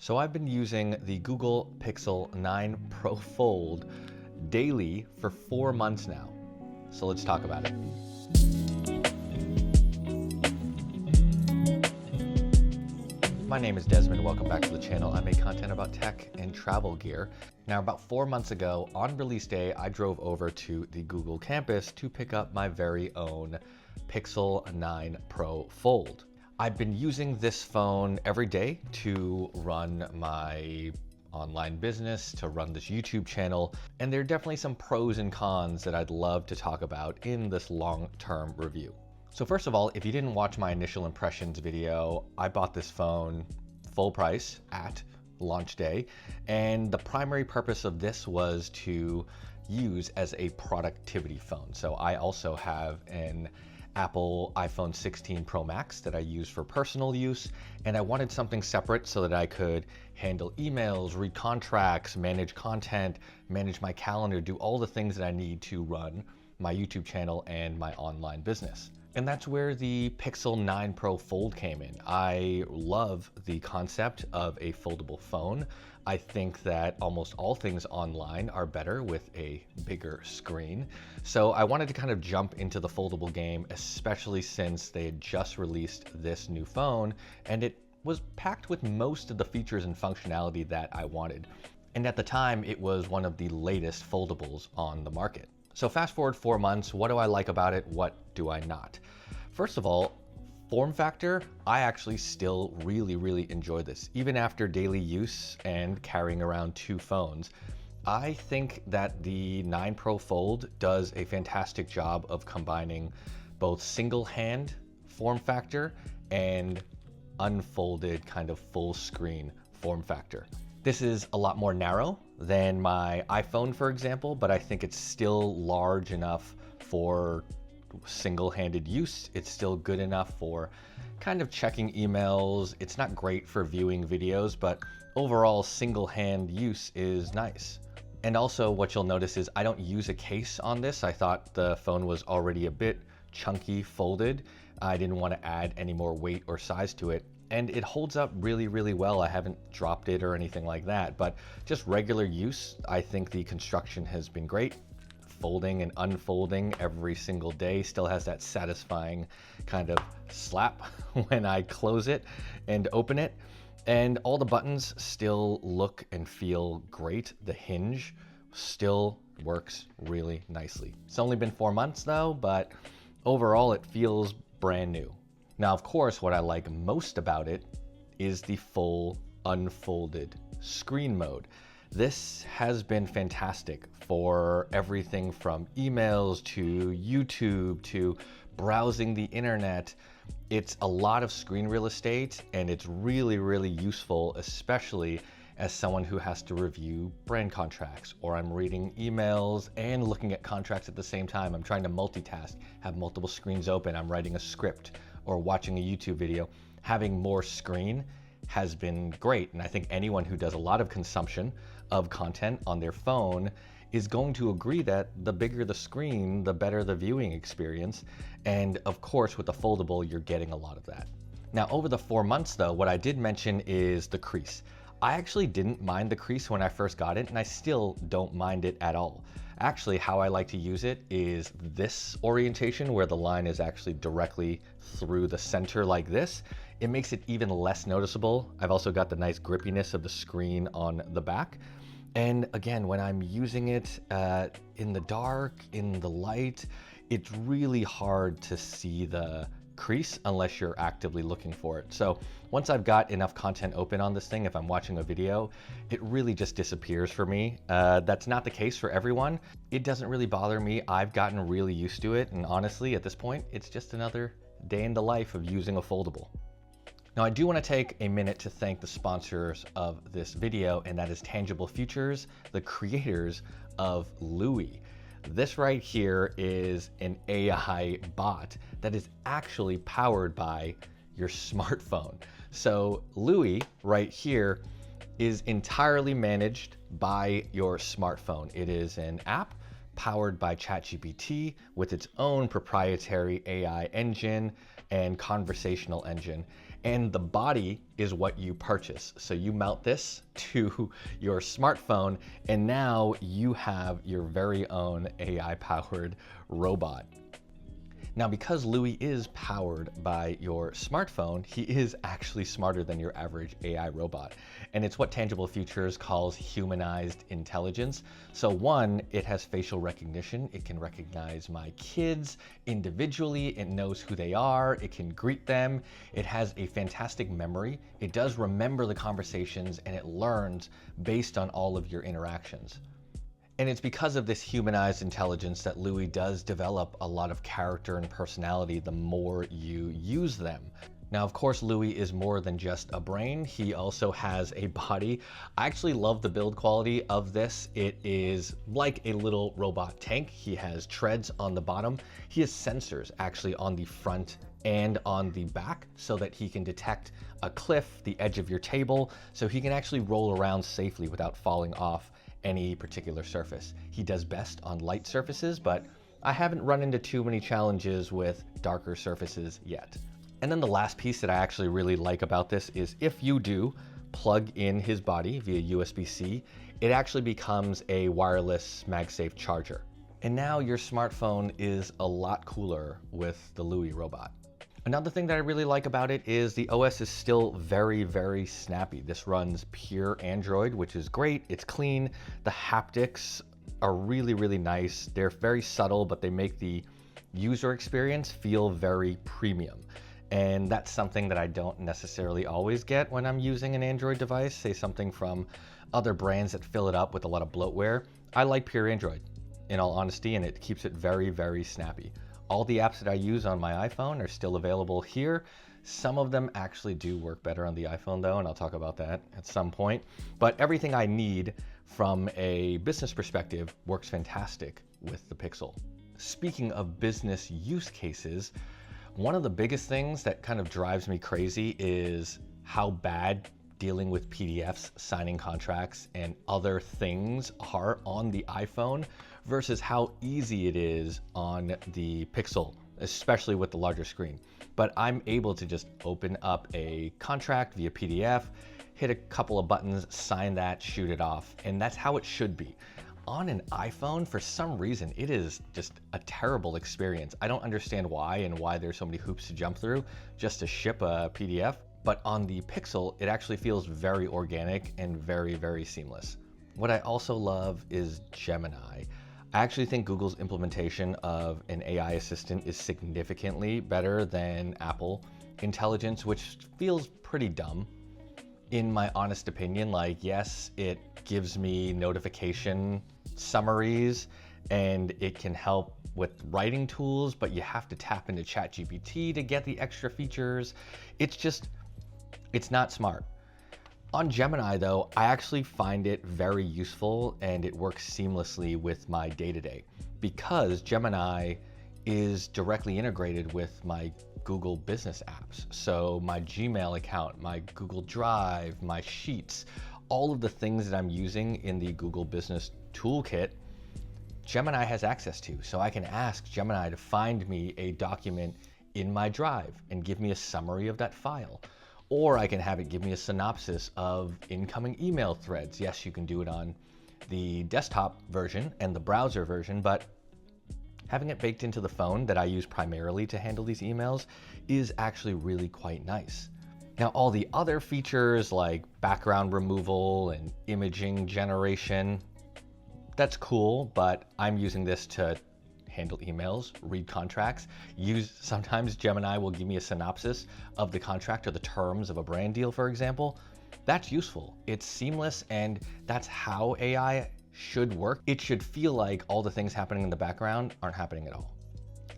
So I've been using the Google Pixel 9 Pro Fold daily for 4 months now. So let's talk about it. My name is Desmond, welcome back to the channel. I make content about tech and travel gear. Now about 4 months ago, on release day, I drove over to the Google campus to pick up my very own Pixel 9 Pro Fold. I've been using this phone every day to run my online business, to run this YouTube channel, and there are definitely some pros and cons that I'd love to talk about in this long-term review. So first of all, if you didn't watch my initial impressions video, I bought this phone full price at launch day, and the primary purpose of this was to use as a productivity phone. So I also have an Apple iPhone 16 Pro Max that I use for personal use, and I wanted something separate so that I could handle emails, read contracts, manage content, manage my calendar, do all the things that I need to run my YouTube channel and my online business. And that's where the Pixel 9 Pro Fold came in. I love the concept of a foldable phone. I think that almost all things online are better with a bigger screen. So I wanted to kind of jump into the foldable game, especially since they had just released this new phone and it was packed with most of the features and functionality that I wanted. And at the time, it was one of the latest foldables on the market. So fast forward 4 months, what do I like about it? What do I not? First of all, form factor, I actually still really enjoy this. Even after daily use and carrying around 2 phones, I think that the 9 Pro Fold does a fantastic job of combining both single hand form factor and unfolded kind of full screen form factor. This is a lot more narrow than my iPhone, for example, but I think it's still large enough for single-handed use. It's still good enough for kind of checking emails. It's not great for viewing videos, but overall single-hand use is nice. And also what you'll notice is I don't use a case on this. I thought the phone was already a bit chunky folded. I didn't want to add any more weight or size to it. And it holds up really well. I haven't dropped it or anything like that, but just regular use, I think the construction has been great. Folding and unfolding every single day still has that satisfying kind of slap when I close it and open it. And all the buttons still look and feel great. The hinge still works really nicely. It's only been 4 months though, but overall it feels brand new. Now, of course, what I like most about it is the full unfolded screen mode. This has been fantastic for everything from emails to YouTube to browsing the internet. It's a lot of screen real estate and it's really useful, especially as someone who has to review brand contracts, or I'm reading emails and looking at contracts at the same time. I'm trying to multitask, have multiple screens open. I'm writing a script or watching a YouTube video. Having more screen has been great. And I think anyone who does a lot of consumption of content on their phone is going to agree that the bigger the screen, the better the viewing experience. And of course, with the foldable, you're getting a lot of that. Now, over the 4 months though, what I did mention is the crease. I actually didn't mind the crease when I first got it, and I still don't mind it at all. Actually, how I like to use it is this orientation where the line is actually directly through the center like this. It makes it even less noticeable. I've also got the nice grippiness of the screen on the back. And again, when I'm using it in the dark, in the light, it's really hard to see the crease unless you're actively looking for it. So once I've got enough content open on this thing, if I'm watching a video, it really just disappears for me. That's not the case for everyone. It doesn't really bother me. I've gotten really used to it. And honestly, at this point, it's just another day in the life of using a foldable. Now, I do want to take a minute to thank the sponsors of this video, and that is Tangible Futures, the creators of LOOI. This right here is an AI bot that is actually powered by your smartphone. So LOOI right here is entirely managed by your smartphone. It is an app powered by ChatGPT with its own proprietary AI engine and conversational engine. And the body is what you purchase. So you mount this to your smartphone, and now you have your very own AI-powered robot. Now, because LOOI is powered by your smartphone, he is actually smarter than your average AI robot. And it's what Tangible Futures calls humanized intelligence. So one, it has facial recognition. It can recognize my kids individually. It knows who they are. It can greet them. It has a fantastic memory. It does remember the conversations, and it learns based on all of your interactions. And it's because of this humanized intelligence that LOOI does develop a lot of character and personality the more you use them. Now, of course, LOOI is more than just a brain. He also has a body. I actually love the build quality of this. It is like a little robot tank. He has treads on the bottom. He has sensors actually on the front and on the back so that he can detect a cliff, the edge of your table, so he can actually roll around safely without falling off any particular surface. He does best on light surfaces, but I haven't run into too many challenges with darker surfaces yet. And then the last piece that I actually really like about this is if you do plug in his body via USB-C, it actually becomes a wireless MagSafe charger. And now your smartphone is a lot cooler with the LOOI robot. Another thing that I really like about it is the OS is still very, very snappy. This runs pure Android, which is great. It's clean. The haptics are really, really nice. They're very subtle, but they make the user experience feel very premium. And that's something that I don't necessarily always get when I'm using an Android device, say something from other brands that fill it up with a lot of bloatware. I like pure Android, in all honesty, and it keeps it very, very snappy. All the apps that I use on my iPhone are still available here. Some of them actually do work better on the iPhone though, and I'll talk about that at some point. But everything I need from a business perspective works fantastic with the Pixel. Speaking of business use cases, one of the biggest things that kind of drives me crazy is how bad dealing with PDFs, signing contracts, and other things are on the iPhone versus how easy it is on the Pixel, especially with the larger screen. But I'm able to just open up a contract via PDF, hit a couple of buttons, sign that, shoot it off, and that's how it should be. On an iPhone, for some reason, it is just a terrible experience. I don't understand why and why there's so many hoops to jump through just to ship a PDF. But on the Pixel, it actually feels very organic and very, very seamless. What I also love is Gemini. I actually think Google's implementation of an AI assistant is significantly better than Apple Intelligence, which feels pretty dumb. In my honest opinion, like, yes, it gives me notification summaries and it can help with writing tools, but you have to tap into ChatGPT to get the extra features. It's not smart. On Gemini though, I actually find it very useful and it works seamlessly with my day-to-day because Gemini is directly integrated with my Google business apps. So my Gmail account, my Google Drive, my Sheets, all of the things that I'm using in the Google Business Toolkit, Gemini has access to. So I can ask Gemini to find me a document in my Drive and give me a summary of that file. Or I can have it give me a synopsis of incoming email threads. Yes, you can do it on the desktop version and the browser version, but having it baked into the phone that I use primarily to handle these emails is actually really quite nice. Now, all the other features like background removal and imaging generation, that's cool, but I'm using this to handle emails, read contracts, sometimes Gemini will give me a synopsis of the contract or the terms of a brand deal, for example. That's useful. It's seamless, and that's how AI should work. It should feel like all the things happening in the background aren't happening at all.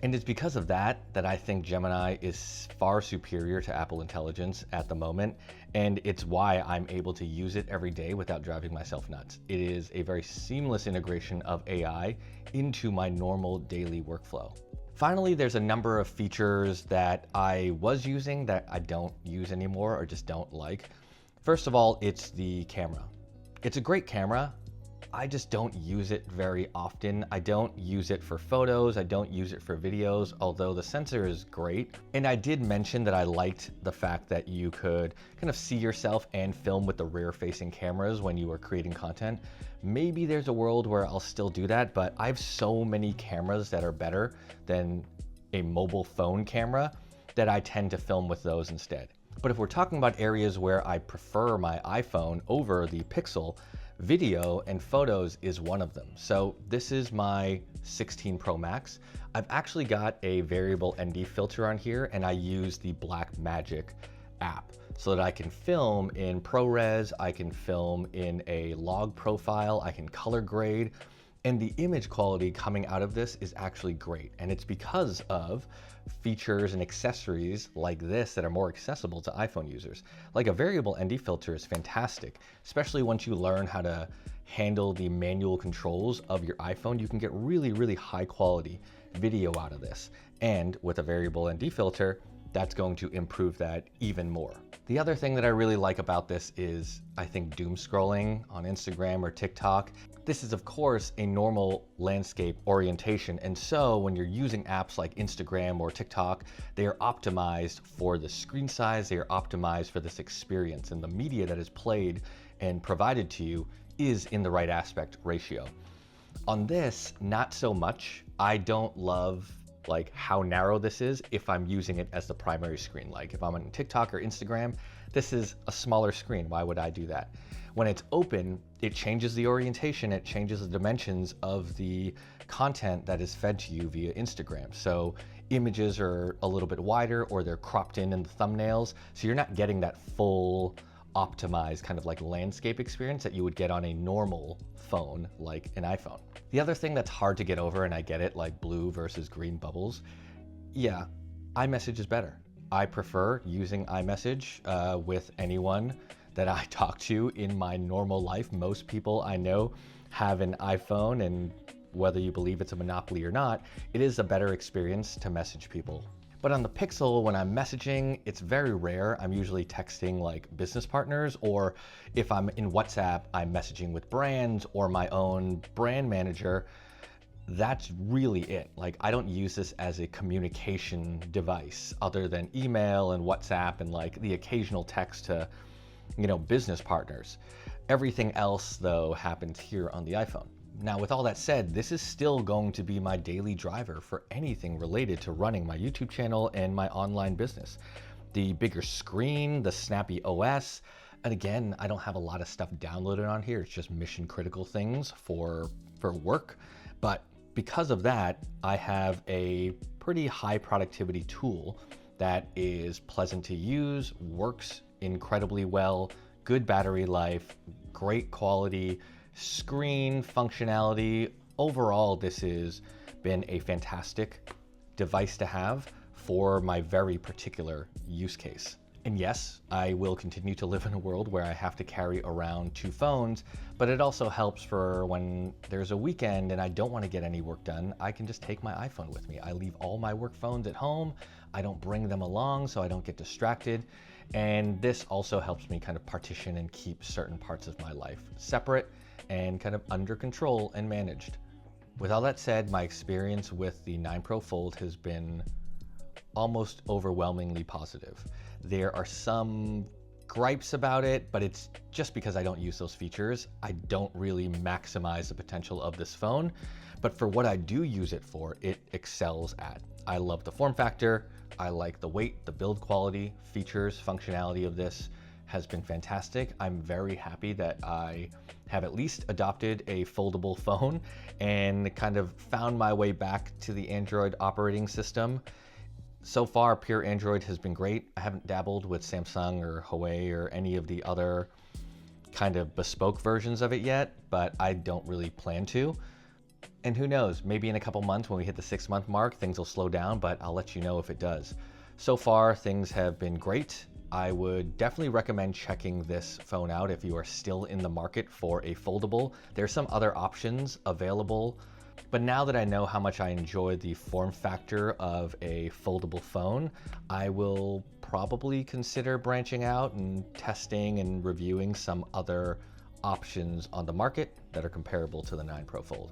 And it's because of that I think Gemini is far superior to Apple Intelligence at the moment, and it's why I'm able to use it every day without driving myself nuts. It is a very seamless integration of AI into my normal daily workflow. Finally, there's a number of features that I was using that I don't use anymore or just don't like. First of all, it's the camera. It's a great camera, I just don't use it very often. I don't use it for photos, I don't use it for videos, although the sensor is great. And I did mention that I liked the fact that you could kind of see yourself and film with the rear facing cameras when you are creating content. Maybe there's a world where I'll still do that, but I have so many cameras that are better than a mobile phone camera that I tend to film with those instead. But if we're talking about areas where I prefer my iPhone over the Pixel, video and photos is one of them. So this is my 16 Pro Max. I've actually got a variable ND filter on here, and I use the Blackmagic app so that I can film in ProRes, I can film in a log profile, I can color grade, and the image quality coming out of this is actually great. And it's because of features and accessories like this that are more accessible to iPhone users. Like a variable ND filter is fantastic, especially once you learn how to handle the manual controls of your iPhone. You can get really, really high quality video out of this. And with a variable ND filter, that's going to improve that even more. The other thing that I really like about this is, I think, doom scrolling on Instagram or TikTok. This is, of course, a normal landscape orientation. And so when you're using apps like Instagram or TikTok, they are optimized for the screen size, they are optimized for this experience, and the media that is played and provided to you is in the right aspect ratio. On this, not so much. I don't love like how narrow this is if I'm using it as the primary screen. Like if I'm on TikTok or Instagram, this is a smaller screen. Why would I do that? When it's open, it changes the orientation, it changes the dimensions of the content that is fed to you via Instagram. So images are a little bit wider, or they're cropped in the thumbnails. So you're not getting that full optimized kind of like landscape experience that you would get on a normal phone like an iPhone. The other thing that's hard to get over, and I get it, like blue versus green bubbles, yeah, iMessage is better. I prefer using iMessage with anyone that I talk to in my normal life. Most people I know have an iPhone, and whether you believe it's a monopoly or not, it is a better experience to message people. But on the Pixel, when I'm messaging, it's very rare. I'm usually texting like business partners, or if I'm in WhatsApp, I'm messaging with brands or my own brand manager. That's really it. Like, I don't use this as a communication device other than email and WhatsApp and like the occasional text to, you know, business partners. Everything else though happens here on the iPhone. Now, with all that said, this is still going to be my daily driver for anything related to running my YouTube channel and my online business. The bigger screen, the snappy OS, and again, I don't have a lot of stuff downloaded on here. It's just mission critical things for work. But because of that, I have a pretty high productivity tool that is pleasant to use, works incredibly well, good battery life, great quality, screen functionality. Overall, this has been a fantastic device to have for my very particular use case. And yes, I will continue to live in a world where I have to carry around two phones, but it also helps for when there's a weekend and I don't want to get any work done. I can just take my iPhone with me. I leave all my work phones at home. I don't bring them along so I don't get distracted. And this also helps me kind of partition and keep certain parts of my life separate and kind of under control and managed. With all that said, my experience with the 9 Pro Fold has been almost overwhelmingly positive. There are some gripes about it, but it's just because I don't use those features. I don't really maximize the potential of this phone, but for what I do use it for, it excels at. I love the form factor. I like the weight, the build quality, features, functionality of this has been fantastic. I'm very happy that I have at least adopted a foldable phone and kind of found my way back to the Android operating system. So far, pure Android has been great. I haven't dabbled with Samsung or Huawei or any of the other kind of bespoke versions of it yet, but I don't really plan to. And who knows, maybe in a couple months when we hit the 6-month mark, things will slow down, but I'll let you know if it does. So far, things have been great. I would definitely recommend checking this phone out if you are still in the market for a foldable. There's some other options available, but now that I know how much I enjoy the form factor of a foldable phone, I will probably consider branching out and testing and reviewing some other options on the market that are comparable to the 9 Pro Fold.